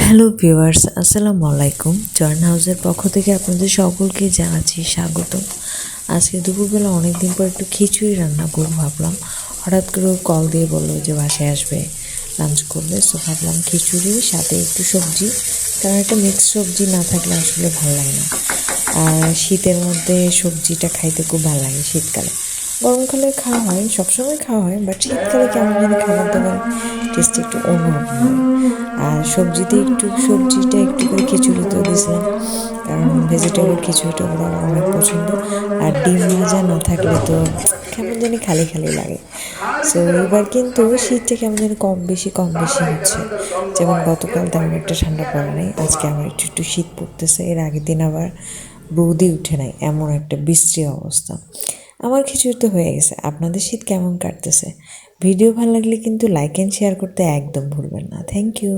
Hello viewers, আসসালামু আলাইকুম। জর্ন হাউসের পক্ষ থেকে আপনাদের সকলকে জানাচ্ছি স্বাগতম। আজকে দুপুরবেলা অনেক দিন পর একটু খিচুড়ি রান্না করবো ভাবলাম। হঠাৎ করে কল দিয়ে বললো যে বাসায় আসবে, লাঞ্চ করবে। সো ভাবলাম খিচুড়ির সাথে একটু সবজি, কারণ একটা মিক্স সবজি না থাকলে আসলে ভালো লাগে না। আর শীতের মধ্যে সবজিটা খাইতে খুব ভালো লাগে শীতকালে। গরমকালে খাওয়া হয়, সবসময় খাওয়া হয়, বাট শীতকালে কেমন যেন খাবার দাবার টেস্ট একটু অন্যরকম হয়। আর সবজিটা একটু করে খিচুড়িতেও দিয়েছিলাম, কারণ ভেজিটেবল খিচুড়িটা ওরা অনেক পছন্দ। আর ডিম ভাজা না থাকলে তো কেমন জানি খালি খালি লাগে। সো এবার কিন্তু শীতটা কেমন জানি কম বেশি হচ্ছে। যেমন গতকাল তেমন একটা ঠান্ডা পড়ে নাই, আজকে আমার একটু একটু শীত পড়তেছে। এর আগের দিন আবার রোদই উঠে নাই, এমন একটা বিশ্রী অবস্থা। আমার খিচুড়ি তো হয়ে গেছে। আপনাদের শীত কেমন কাটতেছে? ভিডিও ভালো লাগলে কিন্তু লাইক অ্যান্ড শেয়ার করতে একদম ভুলবেন না। Thank you.